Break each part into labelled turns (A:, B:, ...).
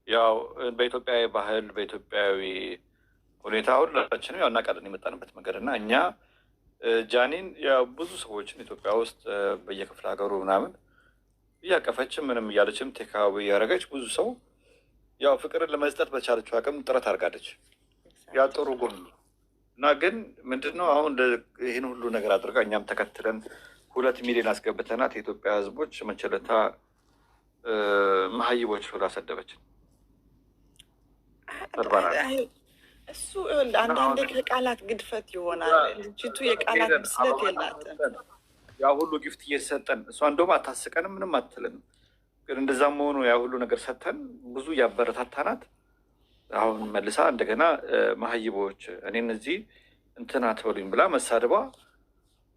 A: ያው በኢትዮጵያዊ ባህል በኢትዮጵያዊ ሁኔታ ሁላችንም ያው እናውቃለን የመጣንበት መንገድ እና እኛ ጃኒን ያው ብዙ ሰዎችን ኢትዮጵያ ውስጥ በየክፍለ ሀገሩ ምናምን እያቀፈችም ምንም እያለችም ቴካዊ እያደረገች ብዙ ሰው ያው ፍቅርን ለመስጠት በቻለችው አቅም ጥረት አድርጋለች። ያ ጥሩ ጎን ነው እና ግን ምንድነው አሁን ይህን ሁሉ ነገር አድርጋ እኛም ተከትለን 2 ሚሊዮን አስገብተናት የኢትዮጵያ ሕዝቦች መቸለታ መሀይቦች ብላ ሰደበችን።
B: እሱ አንዳንዴ ከቃላት ግድፈት ይሆናል። ልጅቱ የቃላት ብስለት የላትም።
A: ያ ሁሉ ጊፍት እየሰጠን እሷ እንደውም አታስቀንም፣ ምንም አትልንም። ግን እንደዛም መሆኑ ያ ሁሉ ነገር ሰጥተን ብዙ ያበረታታናት አሁን መልሳ እንደገና መሀይቦች እኔን እዚህ እንትን አትበሉኝ ብላ መሳደቧ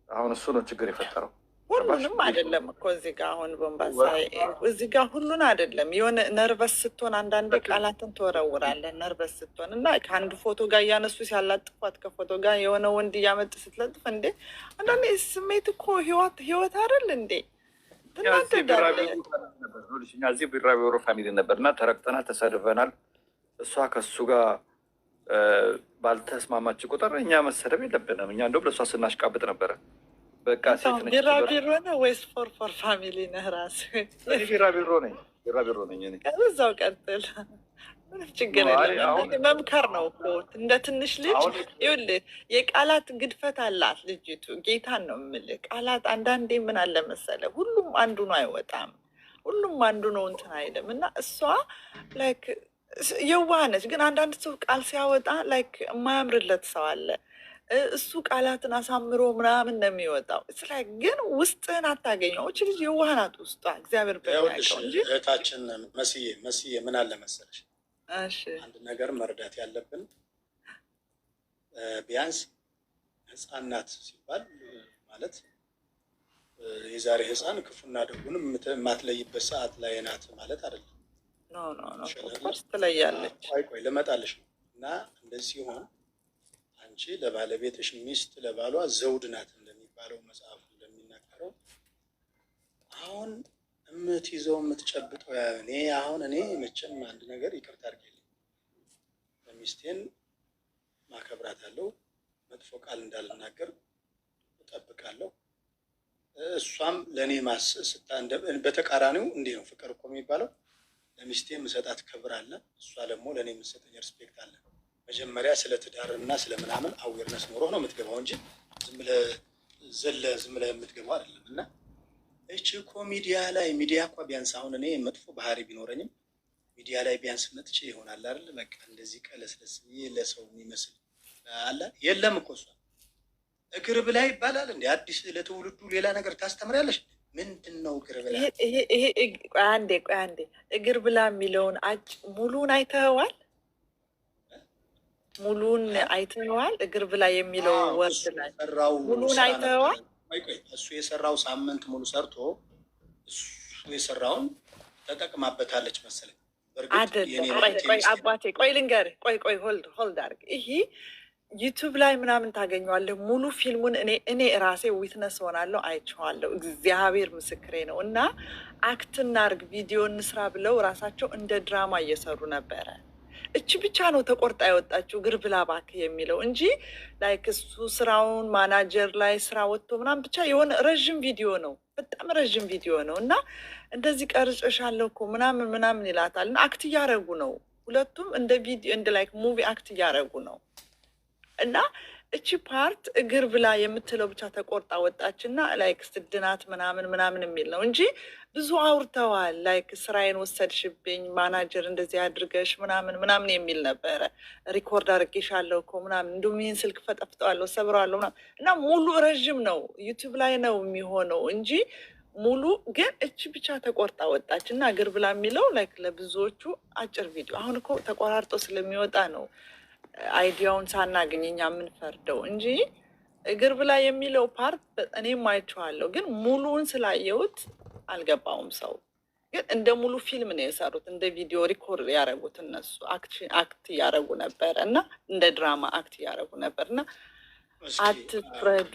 A: አሁን እሱ ነው ችግር የፈጠረው።
B: ሁሉንም አይደለም እኮ እዚህ ጋር አሁን ቦምባሳ እዚህ ጋር ሁሉን አይደለም። የሆነ ነርቨስ ስትሆን አንዳንድ ቃላትን ትወረውራለን። ነርቨስ ስትሆን እና ከአንድ ፎቶ ጋር እያነሱ ሲያላጥፏት ከፎቶ ጋር የሆነ ወንድ እያመጥ ስትለጥፍ እንዴ አንዳንዴ ስሜት እኮ ህይወት አይደል እንዴ?
A: እዚህ ቢራቢሮ ፋሚሊ ነበር እና ተረግጠና ተሰድበናል። እሷ ከሱ ጋር ባልተስማማች ቁጥር እኛ መሰደብ የለብንም። እኛ እንደውም ለእሷ ስናሽቃብጥ ነበረ። በቃ ሴት ነች።
B: ቢራቢሮ ነህ ወይስ ፎር ፋሚሊ ነህ? ራስህ
A: ቢራቢሮ ነኝ። እኔ
B: እዛው ቀጥል፣ ምንም ችግር የለም። መምከር ነው እኮ እንደ ትንሽ ልጅ። ይኸውልህ የቃላት ግድፈት አላት ልጅቱ። ጌታን ነው የምልህ። ቃላት አንዳንዴ ምን አለ መሰለህ፣ ሁሉም አንዱ ነው አይወጣም። ሁሉም አንዱ ነው እንትን አይልም። እና እሷ ላይክ የዋህ ነች፣ ግን አንዳንድ ሰው ቃል ሲያወጣ ላይክ የማያምርለት ሰው አለ። እሱ ቃላትን አሳምሮ ምናምን ነው የሚወጣው። ላይ ግን ውስጥህን አታገኘው። እች ልጅ የዋህ ናት ውስጧ፣ እግዚአብሔር በሚያውቀው እንጂ።
C: እህታችን መስዬ ምን አለ መሰለሽ፣ አንድ ነገር መረዳት ያለብን ቢያንስ ህፃን ናት ሲባል ማለት የዛሬ ህፃን ክፉና ደጉንም የማትለይበት ሰዓት ላይ ናት ማለት አይደለም።
B: ኦፍኮርስ ትለያለች።
C: ቆይ ልመጣልሽ ነው። እና እንደዚህ ሲሆን አንቺ ለባለቤትሽ ሚስት ለባሏ ዘውድ ናት እንደሚባለው መጽሐፉ እንደሚናገረው አሁን የምትይዘው የምትጨብጠው እኔ መቼም አንድ ነገር ይቅርታ አድርጌልኝ ሚስቴን ማከብራታለሁ፣ መጥፎ ቃል እንዳልናገር እጠብቃለሁ። እሷም ለእኔ በተቃራኒው እንዲህ ነው ፍቅር እኮ የሚባለው። ለሚስቴ የምሰጣት ክብር አለ፣ እሷ ደግሞ ለእኔ የምሰጠኝ ሪስፔክት አለ። መጀመሪያ ስለ ትዳር እና ስለምናምን አዌርነስ ኖሮ ነው የምትገባው እንጂ ዝም ብለህ የምትገባው አይደለም። እና እቺ እኮ ሚዲያ እኮ ቢያንስ አሁን እኔ መጥፎ ባህሪ ቢኖረኝም ሚዲያ ላይ ቢያንስ መጥቼ ይሆናል አይደል? በቃ እንደዚህ ቀለስለስ ለሰው የሚመስል አለ የለም እኮ እሷ እግር ብላ ይባላል እንደ አዲስ ለትውልዱ ሌላ ነገር ታስተምሪያለሽ። ምንድን ነው እግር ብላ?
B: ይሄ ቆይ አንዴ እግር ብላ የሚለውን ሙሉን አይተኸዋል? ሙሉን አይተኸዋል? እግር ብላ የሚለው ወርድ ላይ ሙሉን አይተኸዋል?
C: እሱ የሰራው ሳምንት ሙሉ ሰርቶ እሱ የሰራውን ተጠቅማበታለች መሰለኝ።
B: ቆይ አባቴ ቆይ ልንገርህ፣ ቆይ ሆልድ አድርግ። ይሄ ዩቱብ ላይ ምናምን ታገኘዋለህ ሙሉ ፊልሙን። እኔ ራሴ ዊትነስ ሆናለሁ፣ አይቼዋለሁ። እግዚአብሔር ምስክሬ ነው። እና አክት እናርግ ቪዲዮ እንስራ ብለው ራሳቸው እንደ ድራማ እየሰሩ ነበረ። እች ብቻ ነው ተቆርጣ የወጣችው እግር ብላ እባክህ የሚለው እንጂ ላይክ እሱ ስራውን ማናጀር ላይ ስራ ወጥቶ ምናምን ብቻ የሆነ ረዥም ቪዲዮ ነው፣ በጣም ረዥም ቪዲዮ ነው። እና እንደዚህ ቀርጬሻለሁ እኮ ምናምን ይላታል። እና አክት እያደረጉ ነው ሁለቱም፣ እንደ ቪዲዮ እንደ ላይክ ሙቪ አክት እያደረጉ ነው። እና እቺ ፓርት እግር ብላ የምትለው ብቻ ተቆርጣ ወጣች። እና ላይክ ስድናት ምናምን የሚል ነው እንጂ ብዙ አውርተዋል። ላይክ ስራዬን ወሰድሽብኝ፣ ማናጀር እንደዚህ አድርገሽ ምናምን የሚል ነበረ። ሪኮርድ አድርጌሻለሁ እኮ ምናምን፣ እንዲሁም ይህን ስልክ ፈጠፍጠዋለሁ፣ ሰብረዋለሁ ምናምን። እና ሙሉ ረዥም ነው ዩቱብ ላይ ነው የሚሆነው እንጂ ሙሉ ግን እቺ ብቻ ተቆርጣ ወጣች። እና እግር ብላ የሚለው ላይክ ለብዙዎቹ አጭር ቪዲዮ አሁን እኮ ተቆራርጦ ስለሚወጣ ነው አይዲያውን ሳናገኝ እኛ የምንፈርደው እንጂ እግር ብላ የሚለው ፓርት እኔም አይቼዋለሁ፣ ግን ሙሉውን ስላየሁት አልገባውም። ሰው ግን እንደ ሙሉ ፊልም ነው የሰሩት፣ እንደ ቪዲዮ ሪኮርድ ያደረጉት እነሱ አክት እያደረጉ ነበረ እና እንደ ድራማ አክት እያደረጉ ነበር። እና አትፍረዱ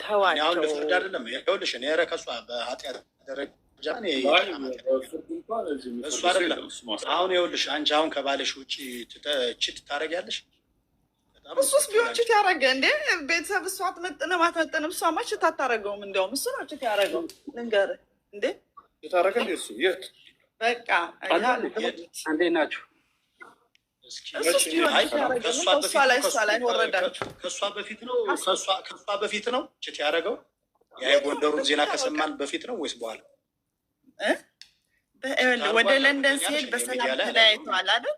B: ተዋቸው።
C: ፍርድ አይደለም። ይኸውልሽ እኔ ኧረ ከእሷ በኃጢአት እሱ አይደለም። አሁን ይኸውልሽ አንቺ አሁን ከባለሽ ውጭ ችት ታደርጊያለሽ።
B: እሱስ ቢሆን ችት ያደረገ እንዴ ቤተሰብ እሷ አትመጥንም አትመጥንም። እሷማ ችት አታደርገውም። እንዲያውም እሱ ነው ችት ያደረገው። ልንገርህ እንዴ
A: የታረገ እንዴ እሱ የት
B: በቃ
C: እንዴ ናችሁ? ከእሷ በፊት ነው ችት ያደረገው። የጎንደሩን ዜና ከሰማን በፊት ነው ወይስ በኋላ?
B: ወደ ለንደን ሲሄድ በሰላም ተለያይተዋል አይደል?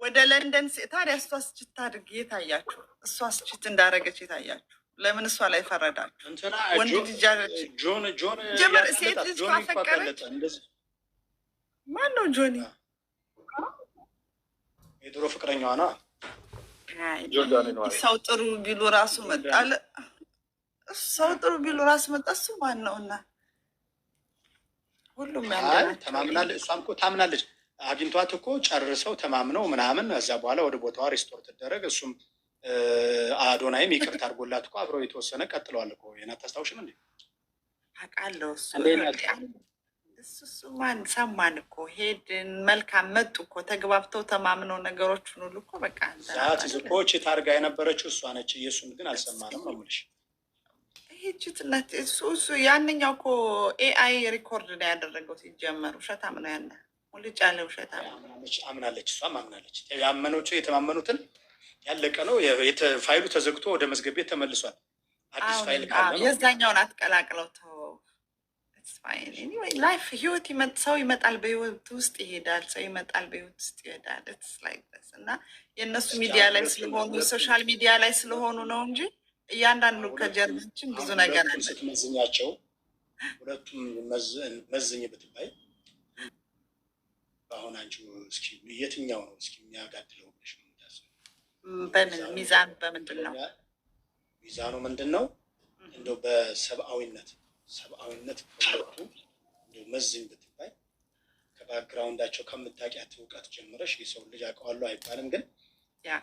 B: ወደ ለንደን ታዲያ እሷ ስችት አድርግ የታያችሁ? እሷ ስችት እንዳደረገች የታያችሁ? ለምን እሷ ላይ ፈረዳችሁ? ወንድ ልጅ ጀመር ሴት ልጅ ካፈቀረች ማን ነው ጆኒ?
C: የድሮ ፍቅረኛዋ ነው።
B: ሰው ጥሩ ቢሉ ራሱ መጣለ። ሰው ጥሩ ቢሉ ራሱ መጣ። እሱ ማን ነው? እና ሁሉም
C: ተማምናለች። እሷም እኮ ታምናለች። አግኝቷት እኮ ጨርሰው ተማምነው ምናምን እዛ በኋላ ወደ ቦታዋ ሪስቶር ትደረግ። እሱም አዶናይም ይቅርታ አድርጎላት እኮ አብረው የተወሰነ ቀጥለዋል እኮ። ይሄን አታስታውሽም እንዴ?
B: አውቃለሁ። እሱ ማን ሰማን እኮ ሄድን። መልካም መጡ እኮ ተግባብተው ተማምነው ነገሮችን ሁሉ እኮ በቃ
C: ዛት ዝኮች ታርጋ የነበረችው እሷ ነች። ኢየሱስን ግን አልሰማንም ነው የምልሽ።
B: ይህችትነት እሱ ያንኛው እኮ ኤአይ ሪኮርድ ነው ያደረገው። ሲጀመር ውሸታም ነው ያለ ሙልጭ ያለ ውሸታም።
C: አምናለች፣ እሷም አምናለች። ያመኖቹ የተማመኑትን ያለቀ ነው። ፋይሉ ተዘግቶ ወደ መዝገብ ቤት ተመልሷል። አዲስ ፋይል ካለ
B: የዛኛውን አትቀላቅለው ተው። ላይፍ ህይወት ሰው ይመጣል፣ በህይወት ውስጥ ይሄዳል። ሰው ይመጣል፣ በህይወት ውስጥ ይሄዳል። እና የእነሱ ሚዲያ ላይ ስለሆኑ ሶሻል ሚዲያ ላይ ስለሆኑ ነው እንጂ እያንዳንዱ ከጀርባችን ብዙ ነገር አለ።
C: ስትመዝኛቸው ሁለቱም መዝኝ ብትባይ አሁን አንቺ እስኪ የትኛው ነው እስኪ የሚያጋድለው ብለሽ ነው የምታስበው?
B: በምን ሚዛን በምንድን ነው
C: ሚዛኑ? ምንድን ነው እንደው በሰብአዊነት ከሁለቱ እንደው መዝኝ ብትባይ ከባክግራውንዳቸው ከምታውቂያት እውቀት ጀምረሽ የሰው ልጅ አውቀዋለሁ አይባልም፣ ግን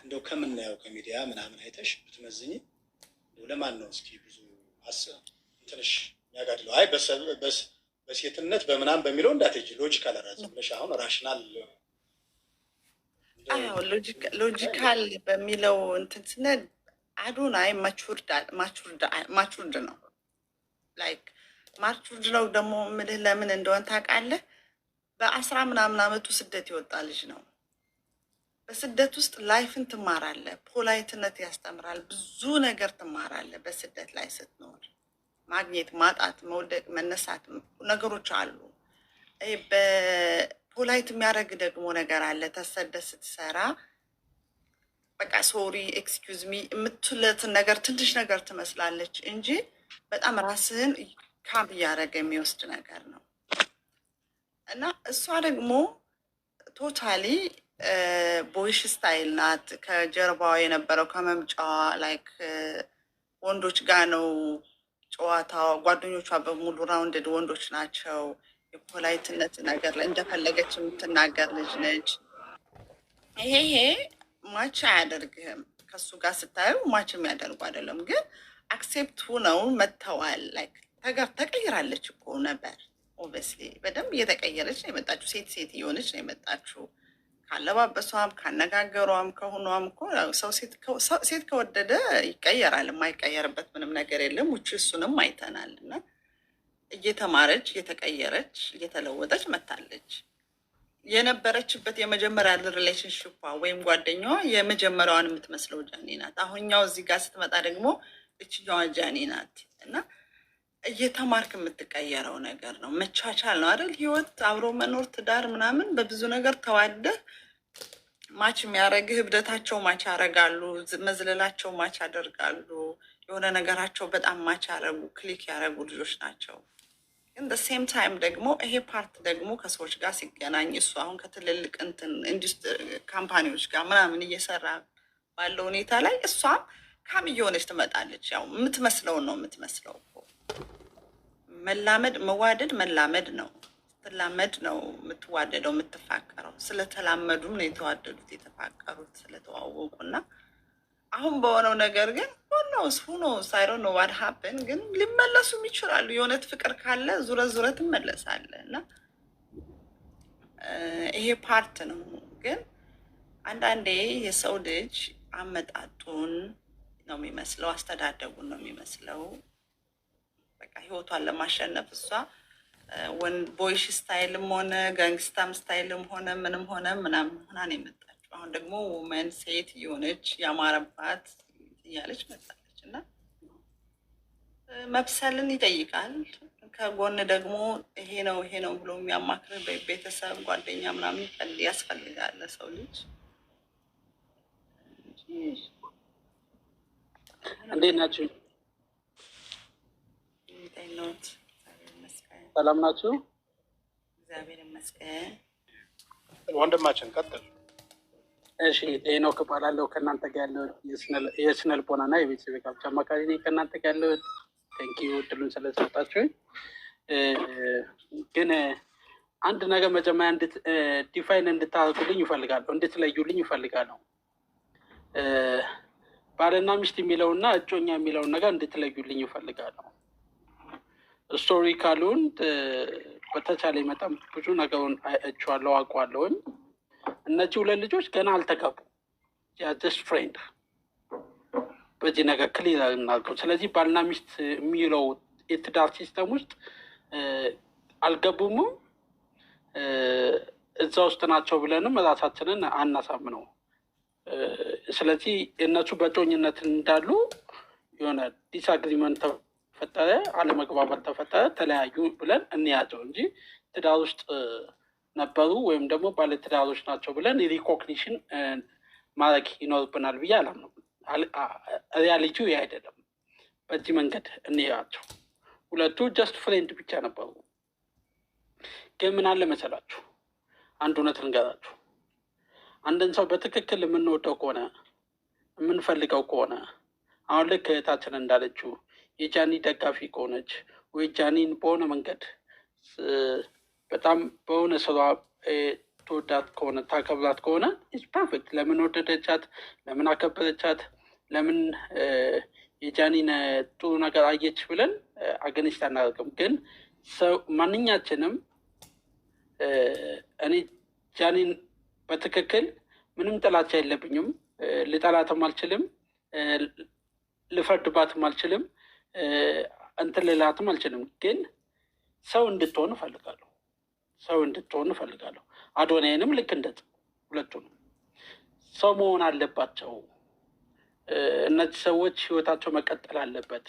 C: እንደው ከምናየው ከሚዲያ ምናምን አይተሽ ብትመዝኝ ለማን ነው እስኪ ብዙ ትንሽ የሚያጋድለው? አይ በሴትነት በምናምን በሚለው እንዳትሄጂ፣ ሎጂካል አራዝም ብለሽ አሁን ራሽናል
B: ሎጂካል በሚለው እንትን ስነድ አዶናይ ማቹርድ ነው። ላይክ ማቹርድ ነው ደግሞ ምልህ ለምን እንደሆነ ታውቃለህ? በ10 ምናምን አመቱ ስደት ይወጣ ልጅ ነው። በስደት ውስጥ ላይፍን ትማራለህ። ፖላይትነት ያስተምራል። ብዙ ነገር ትማራለህ። በስደት ላይ ስትኖር ማግኘት፣ ማጣት፣ መውደቅ፣ መነሳት ነገሮች አሉ። በፖላይት የሚያደርግ ደግሞ ነገር አለ። ተሰደት ስትሰራ በቃ ሶሪ ኤክስኪውዝ ሚ የምትለትን ነገር ትንሽ ነገር ትመስላለች እንጂ በጣም ራስህን ካምፕ እያደረገ የሚወስድ ነገር ነው እና እሷ ደግሞ ቶታሊ ቦይሽ ስታይል ናት። ከጀርባዋ የነበረው ከመምጫዋ ላይክ ወንዶች ጋር ነው ጨዋታዋ። ጓደኞቿ በሙሉ ራውንድድ ወንዶች ናቸው። የፖላይትነት ነገር ላይ እንደፈለገች የምትናገር ልጅ ነች። ይሄ ማች አያደርግህም። ከሱ ጋር ስታየው ማች የሚያደርጉ አይደለም፣ ግን አክሴፕት ሁነው መጥተዋል። ላይክ ተቀይራለች እኮ ነበር። ኦብቪየስሊ በደንብ እየተቀየረች ነው የመጣችው። ሴት እየሆነች ነው የመጣችው። ካለባበሷም ካነጋገሯም ከሆኗም እኮ ሰው ሴት ከወደደ ይቀየራል። የማይቀየርበት ምንም ነገር የለም። ውጭ እሱንም አይተናል። እና እየተማረች እየተቀየረች እየተለወጠች መታለች። የነበረችበት የመጀመሪያ ሪሌሽንሽፓ ወይም ጓደኛዋ የመጀመሪያዋን የምትመስለው ጃኒ ናት። አሁኛው እዚህ ጋር ስትመጣ ደግሞ እችኛዋ ጃኒ ናት። እና እየተማርክ የምትቀየረው ነገር ነው። መቻቻል ነው አይደል? ህይወት፣ አብሮ መኖር፣ ትዳር ምናምን በብዙ ነገር ተዋደህ ማች የሚያደርግህ እብደታቸው ማች ያደርጋሉ፣ መዝለላቸው ማች ያደርጋሉ፣ የሆነ ነገራቸው በጣም ማች ያደረጉ ክሊክ ያደረጉ ልጆች ናቸው። ግን በሴም ታይም ደግሞ ይሄ ፓርት ደግሞ ከሰዎች ጋር ሲገናኝ እሱ አሁን ከትልልቅ እንትን ኢንዱስትሪ ካምፓኒዎች ጋር ምናምን እየሰራ ባለው ሁኔታ ላይ እሷም ካም እየሆነች ትመጣለች። ያው የምትመስለውን ነው የምትመስለው። መላመድ መዋደድ መላመድ ነው። ስትላመድ ነው የምትዋደደው የምትፋቀረው። ስለተላመዱም ነው የተዋደዱት የተፋቀሩት ስለተዋወቁ እና አሁን በሆነው ነገር ግን ሁኖስ አይ ዶንት ኖ ዋት ሀፕን ግን ሊመለሱም ይችላሉ። የእውነት ፍቅር ካለ ዙረ ትመለሳለህ እና ይሄ ፓርት ነው። ግን አንዳንዴ የሰው ልጅ አመጣጡን ነው የሚመስለው፣ አስተዳደጉን ነው የሚመስለው። በቃ ህይወቷን ለማሸነፍ እሷ ቦይሽ ስታይልም ሆነ ጋንግስታም ስታይልም ሆነ ምንም ሆነ ምናምን ሆና ነው የመጣችው። አሁን ደግሞ ውመን ሴት የሆነች ያማረባት እያለች መጣለች እና መብሰልን ይጠይቃል። ከጎን ደግሞ ይሄ ነው ብሎ የሚያማክር ቤተሰብ፣ ጓደኛ ምናምን ያስፈልጋል ሰው ልጅ።
D: እንዴት ናችሁ? ሰላም ናችሁ?
B: እግዚአብሔር ይመስገን።
C: ወንድማችን ቀጥል።
D: እሺ፣ ሄኖክ እባላለሁ። ከእናንተ ጋር ያለው የስነ ልቦናና የቤተሰብ ጋብቻ አማካሪ ነኝ። ከእናንተ ጋር ያለው ቴንኪዩ እድሉን ስለሰጣችሁኝ። ግን አንድ ነገር መጀመሪያ ዲፋይን እንድታደርጉልኝ ይፈልጋለሁ፣ እንድትለዩልኝ ይፈልጋለሁ። ባልና ሚስት የሚለውና እጮኛ የሚለውን ነገር እንድትለዩልኝ ይፈልጋለሁ። ስቶሪካሉን በተቻለ መጠን ብዙ ነገሩን አይቼዋለሁ፣ አውቀዋለሁኝ። እነዚህ ሁለት ልጆች ገና አልተጋቡ፣ ጀስት ፍሬንድ። በዚህ ነገር ክሊር እናድርገው። ስለዚህ ባልና ሚስት የሚለው የትዳር ሲስተም ውስጥ አልገቡምም፣ እዛ ውስጥ ናቸው ብለንም ራሳችንን አናሳምነው። ስለዚህ እነሱ በጮኝነት እንዳሉ የሆነ ዲስአግሪመንት ተፈጠረ፣ አለመግባባት ተፈጠረ፣ ተለያዩ ብለን እንያዘው እንጂ ትዳር ውስጥ ነበሩ ወይም ደግሞ ባለትዳሮች ናቸው ብለን ሪኮግኒሽን ማድረግ ይኖርብናል ብዬ አላምነው። ሪያሊቲው ይህ አይደለም። በዚህ መንገድ እንያቸው። ሁለቱ ጀስት ፍሬንድ ብቻ ነበሩ። ግን ምን አለ መሰላችሁ፣ አንድ እውነት ልንገራችሁ። አንድን ሰው በትክክል የምንወደው ከሆነ የምንፈልገው ከሆነ አሁን ልክ እህታችን እንዳለችው የጃኒ ደጋፊ ከሆነች ወይ ጃኒን በሆነ መንገድ በጣም በሆነ ስራ ትወዳት ከሆነ ታከብራት ከሆነ ኢትስ ፐርፌክት። ለምን ወደደቻት? ለምን አከበረቻት? ለምን የጃኒን ጥሩ ነገር አየች ብለን አገኒስት አናደርግም። ግን ሰው ማንኛችንም እኔ ጃኒን በትክክል ምንም ጥላቻ የለብኝም፣ ልጠላትም አልችልም፣ ልፈርድባትም አልችልም፣ እንትን ልላትም አልችልም። ግን ሰው እንድትሆን እፈልጋለሁ። ሰው እንድትሆን እፈልጋለሁ። አዶናይንም ልክ እንደዚህ ሁለቱንም ሰው መሆን አለባቸው። እነዚህ ሰዎች ህይወታቸው መቀጠል አለበት።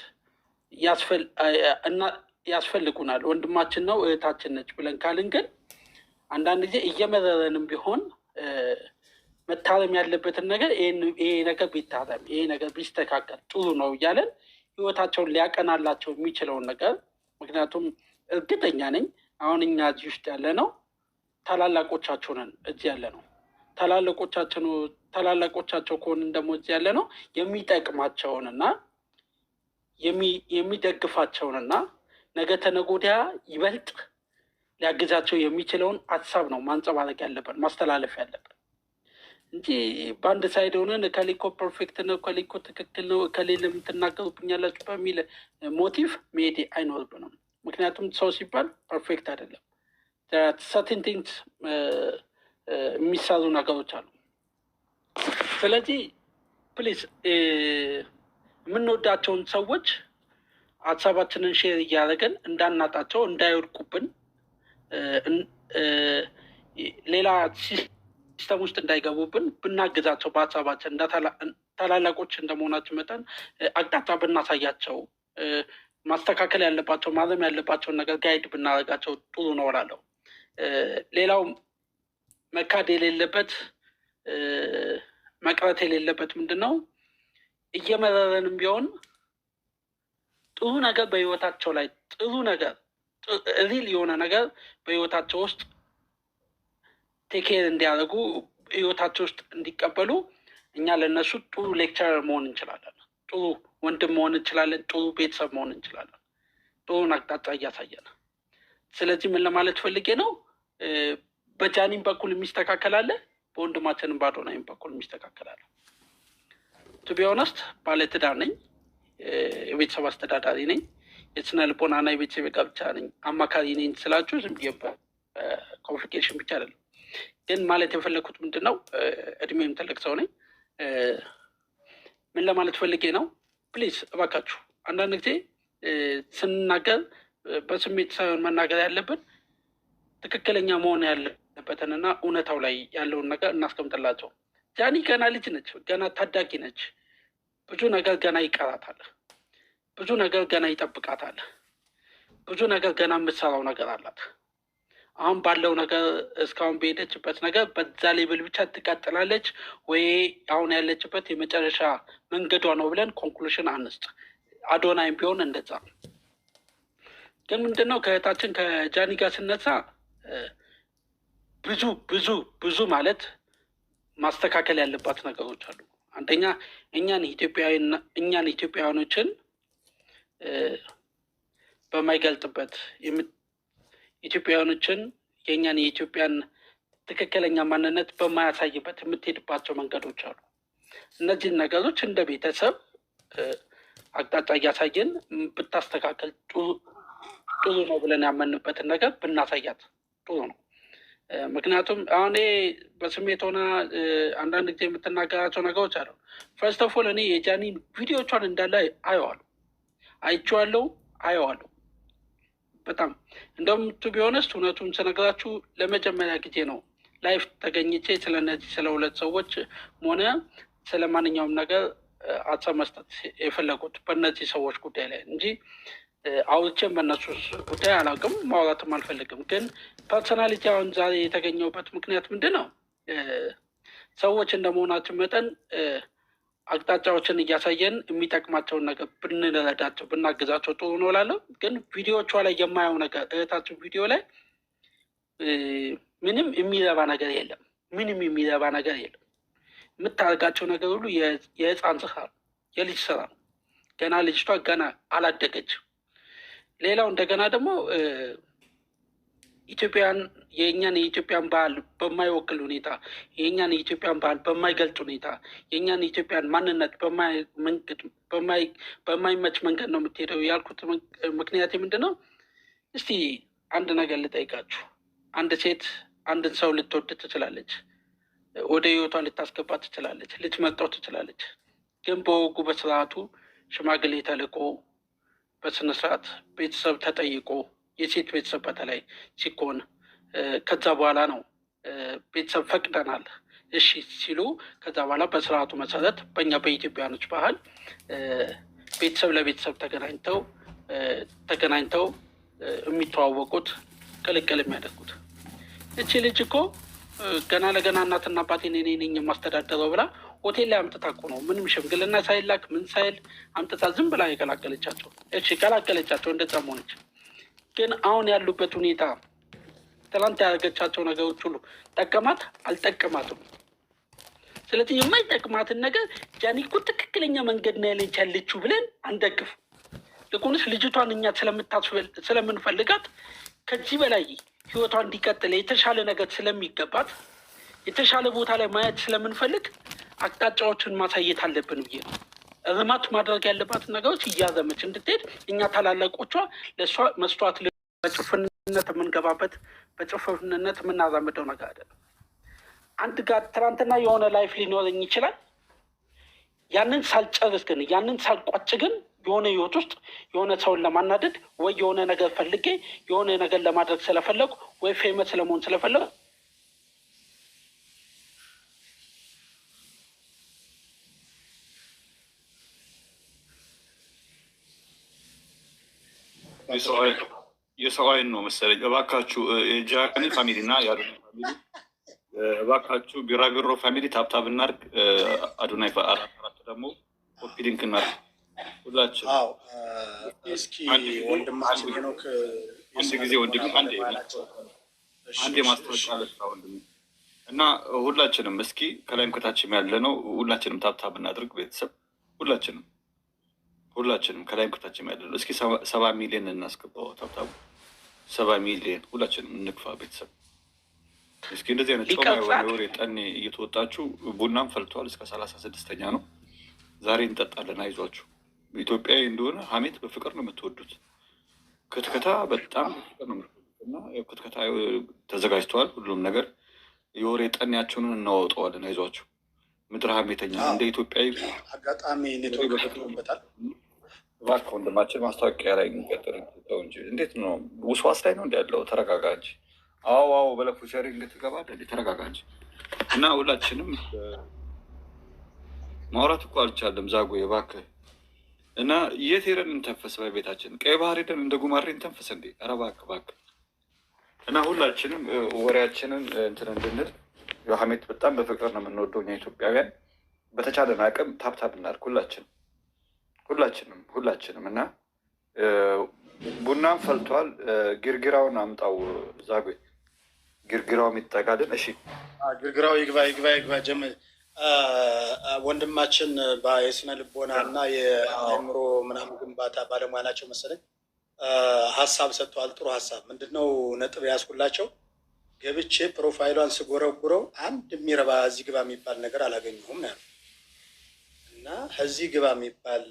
D: ያስፈልጉናል። ወንድማችን ነው እህታችን ነች ብለን ካልን ግን አንዳንድ ጊዜ እየመረረንም ቢሆን መታረም ያለበትን ነገር ይሄ ነገር ቢታረም፣ ይሄ ነገር ቢስተካከል ጥሩ ነው እያለን ህይወታቸውን ሊያቀናላቸው የሚችለውን ነገር ምክንያቱም እርግጠኛ ነኝ አሁን እኛ እዚህ ውስጥ ያለ ነው ታላላቆቻቸው ነን። እዚህ ያለ ነው ታላላቆቻቸው ከሆንን ደግሞ እዚህ ያለ ነው የሚጠቅማቸውንና የሚደግፋቸውንና ነገ ተነገ ወዲያ ይበልጥ ሊያግዛቸው የሚችለውን ሀሳብ ነው ማንጸባረቅ ያለብን፣ ማስተላለፍ ያለብን እንጂ በአንድ ሳይድ ሆነን እከሌ እኮ ፐርፌክት ነው፣ እከሌ እኮ ትክክል ነው፣ እከሌ ለምትናገሩብኛላችሁ በሚል ሞቲቭ መሄድ አይኖርብንም። ምክንያቱም ሰው ሲባል ፐርፌክት አይደለም። ሰርቴን ቲንግስ የሚሰሩ ነገሮች አሉ። ስለዚህ ፕሊዝ የምንወዳቸውን ሰዎች ሀሳባችንን ሼር እያደረገን እንዳናጣቸው፣ እንዳይወድቁብን፣ ሌላ ሲስተም ውስጥ እንዳይገቡብን ብናግዛቸው፣ በሀሳባችን ታላላቆች እንደመሆናችን መጠን አቅጣጫ ብናሳያቸው፣ ማስተካከል ያለባቸው ማረም ያለባቸውን ነገር ጋይድ ብናደርጋቸው ጥሩ ነው እላለሁ። ሌላው መካድ የሌለበት መቅረት የሌለበት ምንድን ነው፣ እየመረረንም ቢሆን ጥሩ ነገር በህይወታቸው ላይ ጥሩ ነገር ሪል የሆነ ነገር በህይወታቸው ውስጥ ቴኬር እንዲያደርጉ ህይወታቸው ውስጥ እንዲቀበሉ እኛ ለእነሱ ጥሩ ሌክቸረር መሆን እንችላለን፣ ጥሩ ወንድም መሆን እንችላለን፣ ጥሩ ቤተሰብ መሆን እንችላለን፣ ጥሩን አቅጣጫ እያሳየን። ስለዚህ ምን ለማለት ፈልጌ ነው፣ በጃኒም በኩል የሚስተካከል አለ፣ በወንድማችንም በአዶናይም በኩል የሚስተካከል አለ። ቱ ቢ ኦነስት ባለትዳር ነኝ፣ የቤተሰብ አስተዳዳሪ ነኝ፣ የስነ ልቦናና የቤተሰብ ጋብቻ ነኝ አማካሪ ነኝ ስላችሁ ዝም ብዬ ኮንፍሊኬሽን ብቻ አይደለም። ግን ማለት የፈለግኩት ምንድን ነው፣ እድሜም ትልቅ ሰው ነኝ። ምን ለማለት ፈልጌ ነው፣ ፕሊዝ እባካችሁ አንዳንድ ጊዜ ስንናገር በስሜት ሳይሆን መናገር ያለብን ትክክለኛ መሆን ያለበትንና እውነታው ላይ ያለውን ነገር እናስቀምጥላቸው። ጃኒ ገና ልጅ ነች፣ ገና ታዳጊ ነች። ብዙ ነገር ገና ይቀራታል፣ ብዙ ነገር ገና ይጠብቃታል፣ ብዙ ነገር ገና የምትሰራው ነገር አላት። አሁን ባለው ነገር እስካሁን በሄደችበት ነገር በዛ ሌብል ብቻ ትቀጥላለች ወይ አሁን ያለችበት የመጨረሻ መንገዷ ነው ብለን ኮንክሉሽን አንስጥ። አዶናይም ቢሆን እንደዛ። ግን ምንድነው ከእህታችን ከጃኒ ጋር ስነሳ ብዙ ብዙ ብዙ ማለት ማስተካከል ያለባት ነገሮች አሉ። አንደኛ እኛን ኢትዮጵያውያኖችን በማይገልጥበት ኢትዮጵያውያኖችን የኢትዮጵያን ትክክለኛ ማንነት በማያሳይበት የምትሄድባቸው መንገዶች አሉ። እነዚህን ነገሮች እንደ ቤተሰብ አቅጣጫ እያሳየን ብታስተካከል ጥሩ ነው ብለን ያመንበትን ነገር ብናሳያት ጥሩ ነው። ምክንያቱም አሁን በስሜት ሆና አንዳንድ ጊዜ የምትናገራቸው ነገሮች አሉ። ፈርስት ኦፍ ኦል እኔ የጃኒን ቪዲዮቿን እንዳለ አይቼዋለሁ። በጣም እንደውም ቱ ቢ ኦነስት እውነቱን ስነግራችሁ ለመጀመሪያ ጊዜ ነው ላይፍ ተገኝቼ ስለነዚህ ስለ ሁለት ሰዎች ሆነ ስለ ማንኛውም ነገር ሀሳብ መስጠት የፈለጉት በእነዚህ ሰዎች ጉዳይ ላይ እንጂ አውርቼም በእነሱ ጉዳይ አላውቅም፣ ማውራትም አልፈልግም። ግን ፐርሶናሊቲ አሁን ዛሬ የተገኘውበት ምክንያት ምንድን ነው? ሰዎች እንደመሆናችን መጠን አቅጣጫዎችን እያሳየን የሚጠቅማቸውን ነገር ብንረዳቸው ብናግዛቸው ጥሩ ነው እላለሁ። ግን ቪዲዮቿ ላይ የማየው ነገር እህታችን ቪዲዮ ላይ ምንም የሚረባ ነገር የለም። የምታደርጋቸው ነገር ሁሉ የህፃን ስራ ነው፣ የልጅ ስራ ነው። ገና ልጅቷ ገና አላደገችም። ሌላው እንደገና ደግሞ ኢትዮጵያን የኢትዮጵያን ባህል በማይወክል ሁኔታ የእኛን የኢትዮጵያን ባህል በማይገልጽ ሁኔታ የእኛን የኢትዮጵያን ማንነት በማይመች መንገድ ነው የምትሄደው ያልኩት ምክንያት ምንድን ነው? እስቲ አንድ ነገር ልጠይቃችሁ። አንድ ሴት አንድን ሰው ልትወድ ትችላለች፣ ወደ ህይወቷ ልታስገባ ትችላለች፣ ልትመርጠው ትችላለች። ግን በወጉ በስርዓቱ ሽማግሌ ተልቆ በስነስርዓት ቤተሰብ ተጠይቆ የሴት ቤተሰብ በተለይ ሲኮን ከዛ በኋላ ነው ቤተሰብ ፈቅደናል እሺ ሲሉ ከዛ በኋላ በስርዓቱ መሰረት በእኛ በኢትዮጵያኖች ባህል ቤተሰብ ለቤተሰብ ተገናኝተው የሚተዋወቁት ቅልቅል የሚያደርጉት። እቺ ልጅ እኮ ገና ለገና እናትና አባቴን እኔ ነኝ የማስተዳደረው ብላ ሆቴል ላይ አምጥታ እኮ ነው ምንም ሽምግልና ሳይላክ ምን ሳይል አምጥታ ዝም ብላ የቀላቀለቻቸው። እሺ ቀላቀለቻቸው፣ እንደዛ ሆነች። ግን አሁን ያሉበት ሁኔታ ትናንት ያደረገቻቸው ነገሮች ሁሉ ጠቀማት አልጠቀማትም? ስለዚህ የማይጠቅማትን ነገር ጃኒ እኮ ትክክለኛ መንገድ ነው ያለችው ብለን አንደግፍ። ልኩንስ ልጅቷን እኛ ስለምንፈልጋት ከዚህ በላይ ህይወቷ እንዲቀጥል የተሻለ ነገር ስለሚገባት የተሻለ ቦታ ላይ ማየት ስለምንፈልግ አቅጣጫዎችን ማሳየት አለብን ብዬ ነው። እርማት ማድረግ ያለባትን ነገሮች እያዘመች እንድትሄድ እኛ ታላላቆቿ ለእሷ መስተዋት በጭፍንነት የምንገባበት በጭፍንነት የምናራምደው ነገር አይደለም። አንድ ጋር ትናንትና የሆነ ላይፍ ሊኖረኝ ይችላል። ያንን ሳልጨርስ ግን ያንን ሳልቋጭ ግን የሆነ ህይወት ውስጥ የሆነ ሰውን ለማናደድ ወይ የሆነ ነገር ፈልጌ የሆነ ነገር ለማድረግ ስለፈለጉ ወይ ፌመስ ለመሆን ስለፈለጉ
A: የሰው አይን ነው መሰለኝ። እባካችሁ የጃኒ ፋሚሊ እና የአዶናይ ፋሚሊ እባካችሁ ቢራቢሮ ፋሚሊ ታብታብ እናድርግ። አዶናይ አራት ደግሞ ኮፒ ሊንክ እናድርግ ሁላችን።
C: እስኪ ወንድማችን ሄኖክ
A: አንድ ጊዜ ወንድም አንዴ ማስታወቂያ ለስራ ወንድም እና ሁላችንም እስኪ ከላይም ከታችም ያለ ነው ሁላችንም ታብታብ እናድርግ። ቤተሰብ ሁላችንም ከላይም ከታችም ያለ ነው። እስኪ 7 ሚሊዮን እናስገባው። ታብታቡ 7 ሚሊዮን ሁላችንም እንግፋ ቤተሰብ። እስኪ እንደዚህ አይነት ጮማ የወሬ ጠኔ እየተወጣችሁ ቡናም ፈልቷል። እስከ 36ኛ ነው። ዛሬ እንጠጣለን አይዟችሁ። ኢትዮጵያዊ እንደሆነ ሀሜት በፍቅር ነው የምትወዱት። ክትከታ በጣም በፍቅር ነው የምትወዱት እና ክትከታ ተዘጋጅተዋል። ሁሉም ነገር የወሬ ጠኔያቸውን እናወጠዋለን። አይዟችሁ። ምድር ሀሜተኛ እንደ ኢትዮጵያዊ
C: አጋጣሚ ኔትወርክበታል።
A: እባክህ ወንድማችን ማስታወቂያ ላይ የሚቀጥል እንጂ እንዴት ነው? ውስዋስ ላይ ነው እንዲ ያለው። ተረጋጋ እንጂ። አዎ በለፉ ሸሪንግ ትገባለህ። ተረጋጋ እንጂ እና ሁላችንም ማውራት እኮ አልቻለም። ዛጎ እባክህ እና የት ሄደን እንተንፈስ? በቤታችን ቀይ ባህር ሄደን እንደ ጉማሬ እንተንፈስ እንዴ? ኧረ እባክህ እና ሁላችንም ወሬያችንን እንትን እንድንል ሀሜት በጣም በፍቅር ነው የምንወደው እኛ ኢትዮጵያውያን። በተቻለን አቅም ታብታብ እናድርግ ሁላችንም እና ቡናም ፈልቷል። ግርግራውን አምጣው ዛጎ፣ ግርግራው የሚጠጋልን። እሺ
C: ግርግራው ይግባ ጀመ ወንድማችን የስነ ልቦና እና የአእምሮ ምናምን ግንባታ ባለሙያ ናቸው መሰለኝ። ሀሳብ ሰጥተዋል። ጥሩ ሀሳብ። ምንድነው ነጥብ ያስኩላቸው? ገብቼ ፕሮፋይሏን ስጎረጉረው አንድ የሚረባ እዚህ ግባ የሚባል ነገር አላገኘሁም ነው ያለው። እና እዚህ ግባ የሚባል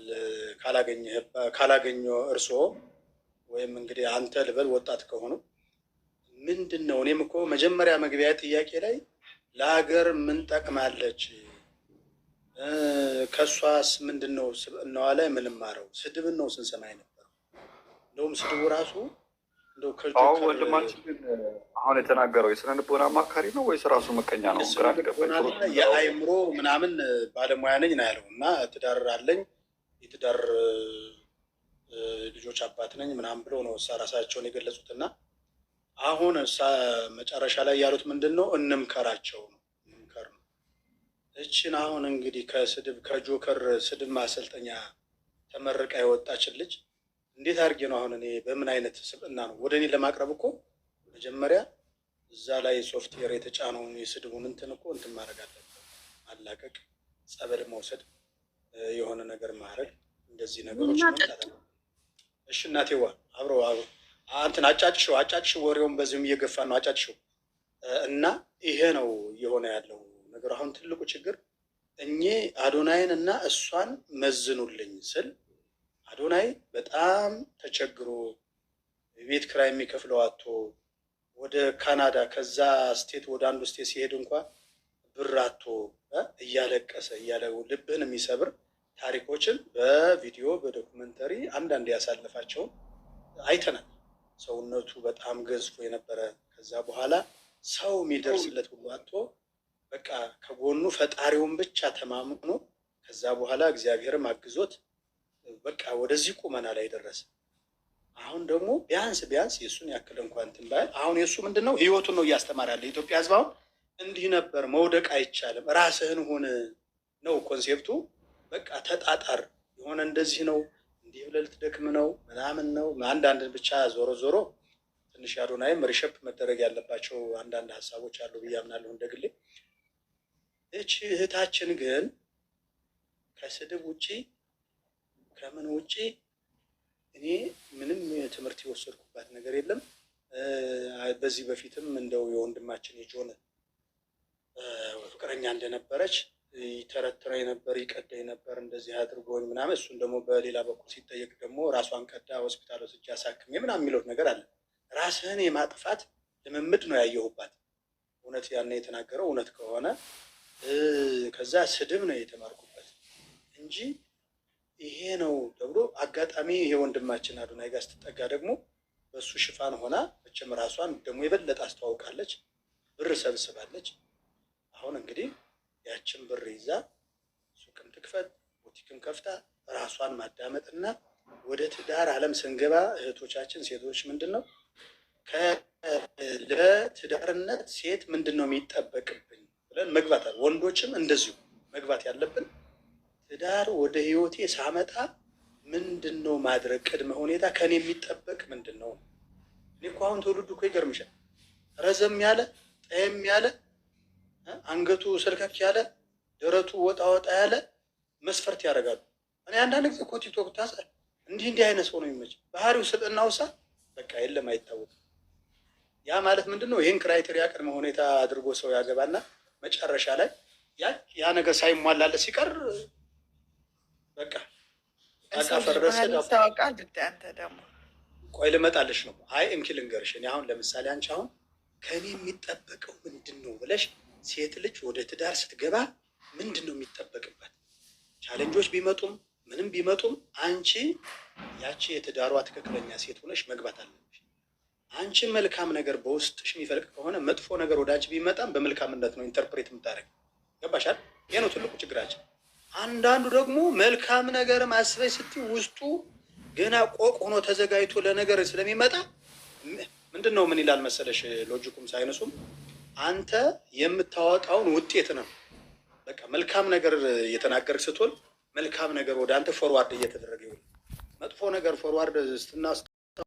C: ካላገኘ እርስዎ ወይም እንግዲህ አንተ ልበል ወጣት ከሆኑ ምንድን ነው? እኔም እኮ መጀመሪያ መግቢያ ጥያቄ ላይ ለሀገር ምን ጠቅማለች፣ ከእሷስ ምንድን ነው ስብዕናዋ ላይ ምንማረው? ስድብን ነው ስንሰማ የነበረው። እንደውም ስድቡ ራሱ
A: ወንድማችን ግን አሁን የተናገረው የስነ ልቦና አማካሪ ነው ወይስ ራሱ መቀኛ ነው?
C: የአእምሮ ምናምን ባለሙያ ነኝ ነው ያለው። እና ትዳር አለኝ፣ የትዳር ልጆች አባት ነኝ ምናምን ብሎ ነው እሳ ራሳቸውን የገለጹት። እና አሁን እሳ መጨረሻ ላይ ያሉት ምንድን ነው? እንምከራቸው ነው። እንምከር ነው። እችን አሁን እንግዲህ ከጆከር ስድብ ማሰልጠኛ ተመርቃ የወጣችን ልጅ እንዴት አድርጌ ነው አሁን እኔ በምን አይነት ስብዕና ነው ወደ እኔ ለማቅረብ? እኮ መጀመሪያ እዛ ላይ ሶፍትዌር የተጫነውን የስድቡን እንትን ማድረግ አለበት። ማላቀቅ፣ ጸበል መውሰድ፣ የሆነ ነገር ማድረግ፣ እንደዚህ ነገሮች መምጣት። እሺ እናቴዋ አብረው እንትን አጫጭሽው ወሬውን በዚህም እየገፋ ነው አጫጭሽው። እና ይሄ ነው እየሆነ ያለው ነገር። አሁን ትልቁ ችግር እኚህ አዶናይን እና እሷን መዝኑልኝ ስል አዶናይ በጣም ተቸግሮ የቤት ኪራይ የሚከፍለው አቶ ወደ ካናዳ ከዛ ስቴት ወደ አንዱ ስቴት ሲሄድ እንኳ ብር አቶ እያለቀሰ ልብህን የሚሰብር ታሪኮችን በቪዲዮ በዶኩመንተሪ አንዳንድ ያሳለፋቸውን አይተናል። ሰውነቱ በጣም ገዝፎ የነበረ ከዛ በኋላ ሰው የሚደርስለት ሁሉ አቶ በቃ ከጎኑ ፈጣሪውን ብቻ ተማምኖ ከዛ በኋላ እግዚአብሔርም አግዞት በቃ ወደዚህ ቁመና ላይ ደረሰ። አሁን ደግሞ ቢያንስ የእሱን ያክል እንኳን እንትን ባይል አሁን የእሱ ምንድን ነው ህይወቱን ነው እያስተማረ ያለ። ኢትዮጵያ ህዝብ አሁን እንዲህ ነበር፣ መውደቅ አይቻልም፣ ራስህን ሁን ነው ኮንሴፕቱ። በቃ ተጣጣር የሆነ እንደዚህ ነው እንዲህ ብለህ ልትደክም ነው ምናምን ነው። አንዳንድ ብቻ ዞሮ ትንሽ አዶናይም ሪሸፕ መደረግ ያለባቸው አንዳንድ ሀሳቦች አሉ ብዬ አምናለሁ እንደግሌ። እቺ እህታችን ግን ከስድብ ውጪ ከምን ውጪ እኔ ምንም ትምህርት የወሰድኩባት ነገር የለም። በዚህ በፊትም እንደው የወንድማችን የጆን ፍቅረኛ እንደነበረች ይተረትረኝ ነበር፣ ይቀደኝ ነበር እንደዚህ አድርጎኝ ምናምን። እሱን ደግሞ በሌላ በኩል ሲጠየቅ ደግሞ ራሷን ቀዳ ሆስፒታል ወስጄ አሳክሜ ምናምን የሚለው ነገር አለ። ራስህን የማጥፋት ልምምድ ነው ያየሁባት። እውነት ያኔ የተናገረው እውነት ከሆነ ከዛ ስድብ ነው የተማርኩበት እንጂ ይሄ ነው ተብሎ አጋጣሚ ይሄ ወንድማችን አዶናይ ጋር ስትጠጋ ደግሞ በእሱ ሽፋን ሆና መቼም ራሷን ደግሞ የበለጠ አስተዋውቃለች፣ ብር ሰብስባለች። አሁን እንግዲህ ያችን ብር ይዛ ሱቅም ትክፈት ቡቲክም ከፍታ ራሷን ማዳመጥና ወደ ትዳር ዓለም ስንገባ እህቶቻችን ሴቶች ምንድን ነው ለትዳርነት ሴት ምንድን ነው የሚጠበቅብኝ ብለን መግባት አለ። ወንዶችም እንደዚሁ መግባት ያለብን ትዳር ወደ ህይወቴ ሳመጣ ምንድን ነው ማድረግ ቅድመ ሁኔታ ከኔ የሚጠበቅ ምንድን ነው? እኔ እኮ አሁን ትውልዱ እኮ ይገርምሻል። ረዘም ያለ ጠየም ያለ አንገቱ ስልከክ ያለ ደረቱ ወጣ ያለ መስፈርት ያደርጋሉ። እኔ አንዳንድ ጊዜ እኮ ቲክቶክ እንዲህ አይነት ሰው ነው የሚመች ባህሪው ስብዕና ውሳ በቃ የለም አይታወቅም። ያ ማለት ምንድን ነው? ይህን ክራይቴሪያ ቅድመ ሁኔታ አድርጎ ሰው ያገባና መጨረሻ ላይ ያ ነገር ሳይሟላለት ሲቀር በቃ
B: ፈረሰ ታውቃል። አንተ ደግሞ
C: ቆይ ልመጣልሽ ነው። አይ እንኪ ልንገርሽ፣ እኔ አሁን ለምሳሌ አንቺ አሁን ከእኔ የሚጠበቀው ምንድን ነው ብለሽ ሴት ልጅ ወደ ትዳር ስትገባ ምንድን ነው የሚጠበቅበት? ቻሌንጆች ቢመጡም ምንም ቢመጡም አንቺ ያቺ የትዳሯ ትክክለኛ ሴት ሆነሽ መግባት አለብሽ። አንቺ መልካም ነገር በውስጥሽ የሚፈልቅ ከሆነ መጥፎ ነገር ወደ አንቺ ቢመጣም በመልካምነት ነው ኢንተርፕሬት የምታደርግ። ገባሻል? ይሄ ነው ትልቁ ችግራችን። አንዳንዱ ደግሞ መልካም ነገር ማስበሽ ስትይ ውስጡ ገና ቆቅ ሆኖ ተዘጋጅቶ ለነገር ስለሚመጣ ምንድን ነው ምን ይላል መሰለሽ፣ ሎጂኩም ሳይንሱም አንተ የምታወጣውን ውጤት ነው። በቃ መልካም ነገር እየተናገርክ ስትሆን መልካም ነገር ወደ አንተ ፎርዋርድ እየተደረገ ይሆናል። መጥፎ ነገር ፎርዋርድ ስትና